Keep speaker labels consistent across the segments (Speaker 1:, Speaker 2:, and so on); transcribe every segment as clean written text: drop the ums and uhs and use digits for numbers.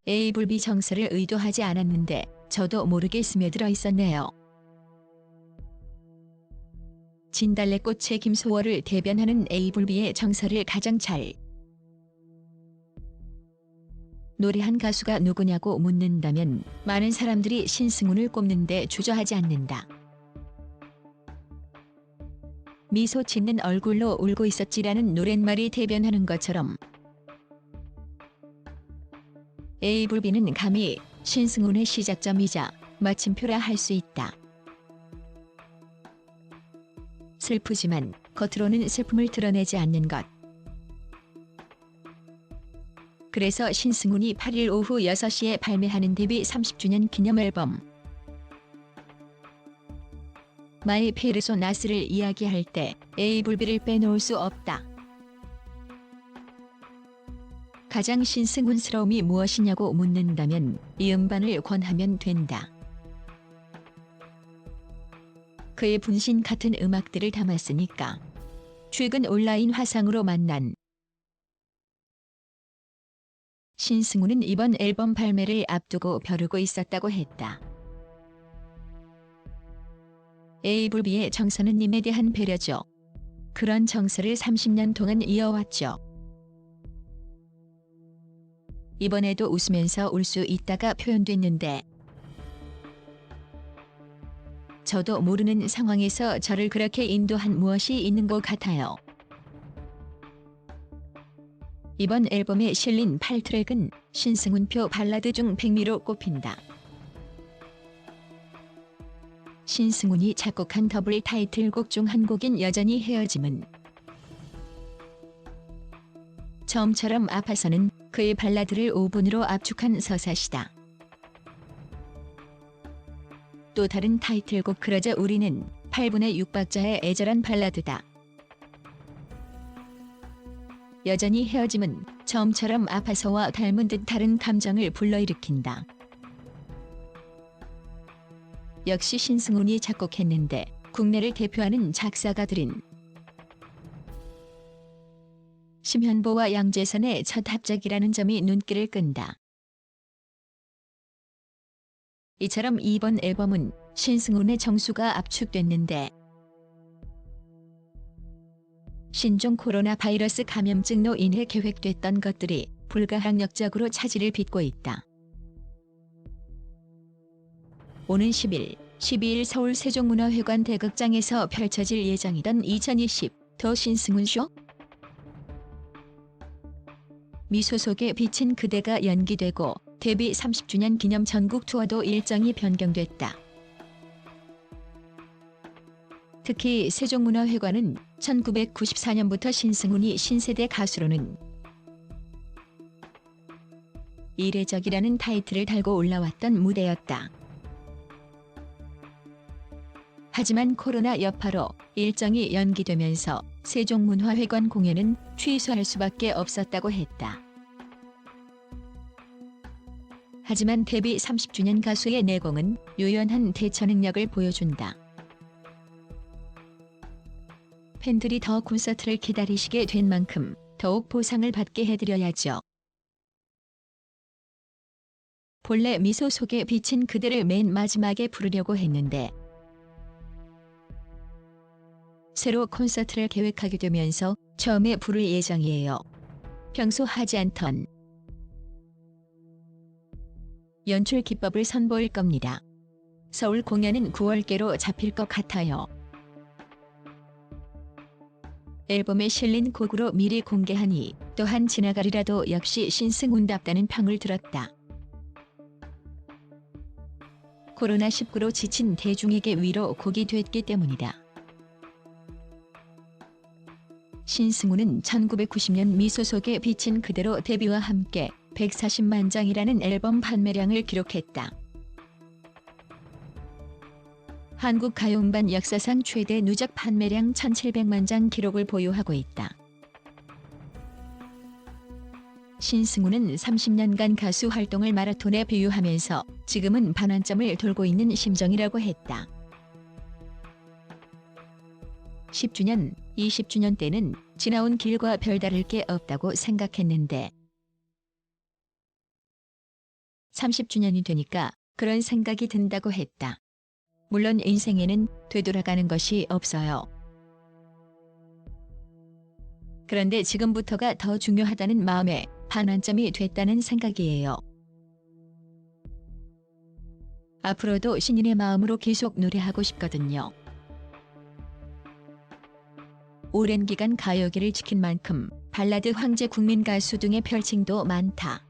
Speaker 1: A불비 정서를 의도하지 않았는데 저도 모르게 스며들어 있었네요. 진달래꽃의 김소월을 대변하는 A불비의 정서를 가장 잘 노래한 가수가 누구냐고 묻는다면 많은 사람들이 신승훈을 꼽는데 주저하지 않는다. 미소 짓는 얼굴로 울고 있었지라는 노랫말이 대변하는 것처럼 A불비는 감히 신승훈의 시작점이자 마침표라 할 수 있다. 슬프지만 겉으로는 슬픔을 드러내지 않는 것. 그래서 신승훈이 8일 오후 6시에 발매하는 데뷔 30주년 기념 앨범 마이 페르소나스를 이야기할 때 A불비를 빼놓을 수 없다. 가장 신승훈스러움이 무엇이냐고 묻는다면 이 음반을 권하면 된다. 그의 분신 같은 음악들을 담았으니까. 최근 온라인 화상으로 만난 신승훈은 이번 앨범 발매를 앞두고 벼르고 있었다고 했다. A불비의 정서는 님에 대한 배려죠. 그런 정서를 30년 동안 이어왔죠. 이번에도 웃으면서 울 수 있다가 표현됐는데 저도 모르는 상황에서 저를 그렇게 인도한 무엇이 있는 것 같아요. 이번 앨범에 실린 8트랙은 신승훈표 발라드 중 백미로 꼽힌다. 신승훈이 작곡한 더블 타이틀곡 중 한 곡인 여전히 헤어짐은 처음처럼 아파서는 그의 발라드를 5분으로 압축한 서사시다. 또 다른 타이틀곡 그러자 우리는 8분의 6박자의 애절한 발라드다. 여전히 헤어짐은 처음처럼 아파서와 닮은 듯 다른 감정을 불러일으킨다. 역시 신승훈이 작곡했는데 국내를 대표하는 작사가들인 심현보와 양재선의 첫 합작이라는 점이 눈길을 끈다. 이처럼 이번 앨범은 신승훈의 정수가 압축됐는데 신종 코로나 바이러스 감염증로 인해 계획됐던 것들이 불가항력적으로 차질을 빚고 있다. 오는 10일, 12일 서울 세종문화회관 대극장에서 펼쳐질 예정이던 2020 더 신승훈 쇼? 미소 속에 비친 그대가 연기되고 데뷔 30주년 기념 전국 투어도 일정이 변경됐다. 특히 세종문화회관은 1994년부터 신승훈이 신세대 가수로는 이례적이라는 타이틀을 달고 올라왔던 무대였다. 하지만 코로나 여파로 일정이 연기되면서 세종문화회관 공연은 취소할 수밖에 없었다고 했다. 하지만 데뷔 30주년 가수의 내공은 유연한 대처 능력을 보여준다. 팬들이 더 콘서트를 기다리시게 된 만큼 더욱 보상을 받게 해드려야죠. 본래 미소 속에 비친 그대를 맨 마지막에 부르려고 했는데 새로 콘서트를 계획하게 되면서 처음에 부를 예정이에요. 평소 하지 않던 연출 기법을 선보일 겁니다. 서울 공연은 9월께로 잡힐 것 같아요. 앨범에 실린 곡으로 미리 공개하니 또한 지나가리라도 역시 신승훈답다는 평을 들었다. 코로나19로 지친 대중에게 위로 곡이 됐기 때문이다. 신승훈은 1990년 미소 속에 비친 그대로 데뷔와 함께 140만 장이라는 앨범 판매량을 기록했다. 한국 가요음반 역사상 최대 누적 판매량 1,700만 장 기록을 보유하고 있다. 신승훈은 30년간 가수 활동을 마라톤에 비유하면서 지금은 반환점을 돌고 있는 심정이라고 했다. 10주년, 20주년 때는 지나온 길과 별다를 게 없다고 생각했는데 30주년이 되니까 그런 생각이 든다고 했다. 물론 인생에는 되돌아가는 것이 없어요. 그런데 지금부터가 더 중요하다는 마음에 반환점이 됐다는 생각이에요. 앞으로도 신인의 마음으로 계속 노래하고 싶거든요. 오랜 기간 가요계를 지킨 만큼 발라드 황제 국민 가수 등의 별칭도 많다.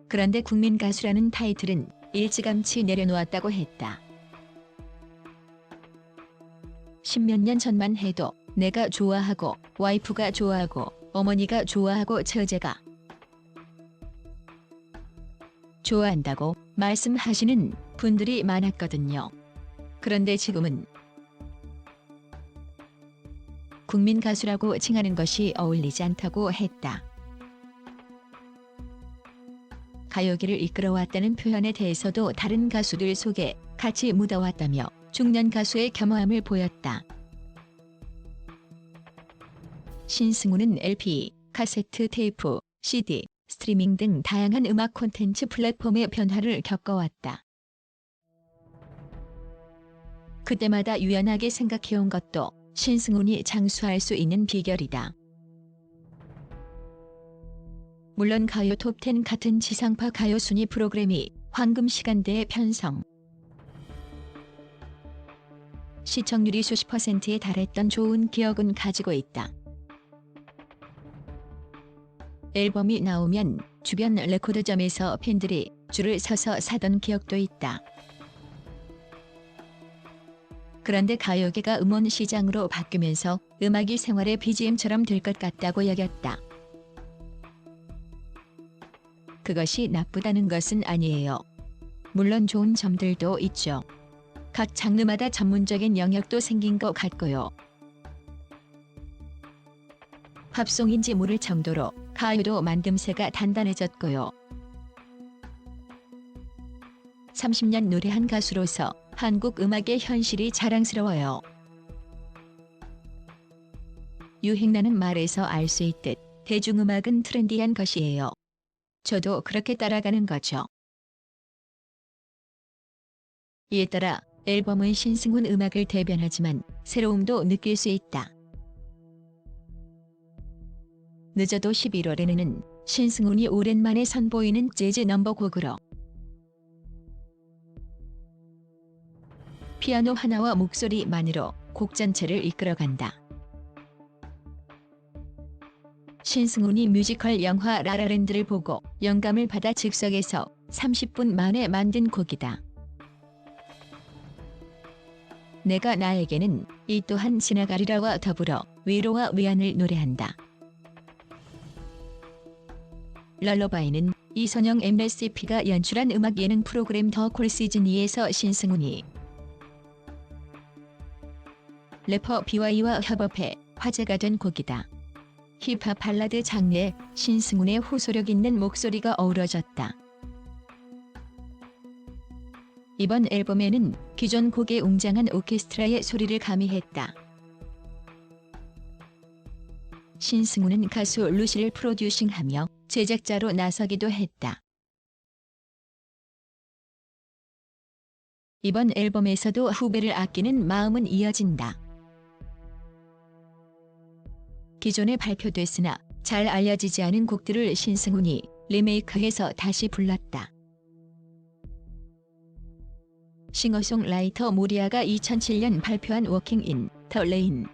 Speaker 1: 그런데 국민 가수라는 타이틀은 일찌감치 내려놓았다고 했다. 10몇 년 전만 해도 내가 좋아하고 와이프가 좋아하고 어머니가 좋아하고 처제가 좋아한다고 말씀하시는 분들이 많았거든요. 그런데 지금은 국민 가수라고 칭하는 것이 어울리지 않다고 했다. 가요계를 이끌어왔다는 표현에 대해서도 다른 가수들 속에 같이 묻어왔다며 중년 가수의 겸허함을 보였다. 신승우는 LP, 카세트 테이프, CD, 스트리밍 등 다양한 음악 콘텐츠 플랫폼의 변화를 겪어왔다. 그때마다 유연하게 생각해온 것도 신승훈이 장수할 수 있는 비결이다. 물론 가요 톱10 같은 지상파 가요 순위 프로그램이 황금 시간대에 편성, 시청률이 수십 %에 달했던 좋은 기억은 가지고 있다. 앨범이 나오면 주변 레코드점에서 팬들이 줄을 서서 사던 기억도 있다. 그런데 가요계가 음원 시장으로 바뀌면서 음악이 생활의 BGM처럼 될 것 같다고 여겼다. 그것이 나쁘다는 것은 아니에요. 물론 좋은 점들도 있죠. 각 장르마다 전문적인 영역도 생긴 것 같고요. 팝송인지 모를 정도로 가요도 만듦새가 단단해졌고요. 30년 노래한 가수로서 한국 음악의 현실이 자랑스러워요. 유행라는 말에서 알 수 있듯 대중음악은 트렌디한 것이에요. 저도 그렇게 따라가는 거죠. 이에 따라 앨범은 신승훈 음악을 대변하지만 새로움도 느낄 수 있다. 늦어도 11월에는 신승훈이 오랜만에 선보이는 재즈 넘버곡으로 피아노 하나와 목소리만으로 곡 전체를 이끌어간다. 신승훈이 뮤지컬 영화 라라랜드를 보고 영감을 받아 즉석에서 30분 만에 만든 곡이다. 내가 나에게는 이 또한 지나가리라와 더불어 위로와 위안을 노래한다. 럴러바이는 이선영 MSP가 연출한 음악 예능 프로그램 더 콜 시즌2에서 신승훈이 래퍼 BY와 협업해 화제가 된 곡이다. 힙합 발라드 장르에 신승훈의 호소력 있는 목소리가 어우러졌다. 이번 앨범에는 기존 곡에 웅장한 오케스트라의 소리를 가미했다. 신승훈은 가수 루시를 프로듀싱하며 제작자로 나서기도 했다. 이번 앨범에서도 후배를 아끼는 마음은 이어진다. 기존에 발표됐으나 잘 알려지지 않은 곡들을 신승훈이 리메이크해서 다시 불렀다. 싱어송라이터 모리아가 2007년 발표한 워킹 인 더 레인,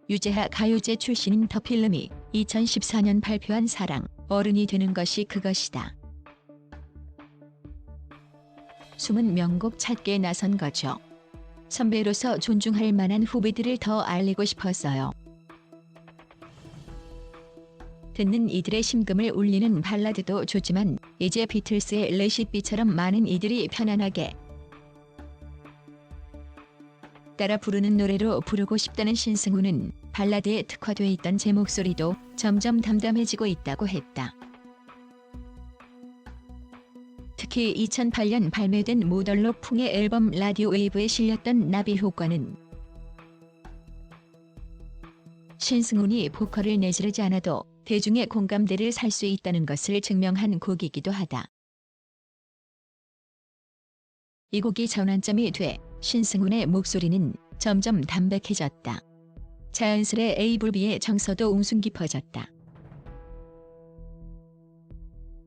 Speaker 1: 유재하 가요제 출신인 더 필름이 2014년 발표한 사랑, 어른이 되는 것이 그것이다. 숨은 명곡 찾기에 나선 거죠. 선배로서 존중할 만한 후배들을 더 알리고 싶었어요. 듣는 이들의 심금을 울리는 발라드도 좋지만 이제 비틀스의 레시피처럼 많은 이들이 편안하게 따라 부르는 노래로 부르고 싶다는 신승훈은 발라드에 특화돼 있던 제 목소리도 점점 담담해지고 있다고 했다. 특히 2008년 발매된 모덜로 풍의 앨범 라디오 웨이브에 실렸던 나비 효과는 신승훈이 보컬을 내지르지 않아도 대중의 공감대를 살 수 있다는 것을 증명한 곡이기도 하다. 이 곡이 전환점이 돼 신승훈의 목소리는 점점 담백해졌다. 자연스레 A불비의 정서도 웅숭 깊어졌다.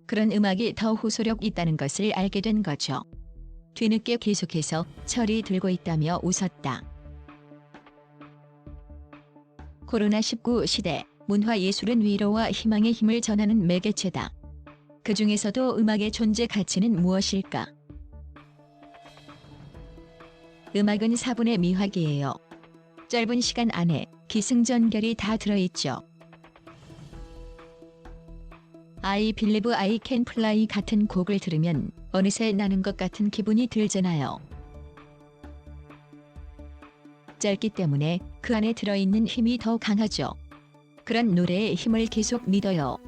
Speaker 1: 그런 음악이 더 호소력 있다는 것을 알게 된 거죠. 뒤늦게 계속해서 철이 들고 있다며 웃었다. 코로나19 시대, 문화예술은 위로와 희망의 힘을 전하는 매개체다. 그 중에서도 음악의 존재 가치는 무엇일까? 음악은 4분의 미학이에요. 짧은 시간 안에 기승전결이 다 들어있죠. I Believe I Can Fly 같은 곡을 들으면 어느새 나는 것 같은 기분이 들잖아요. 짧기 때문에 그 안에 들어있는 힘이 더 강하죠. 그런 노래의 힘을 계속 믿어요.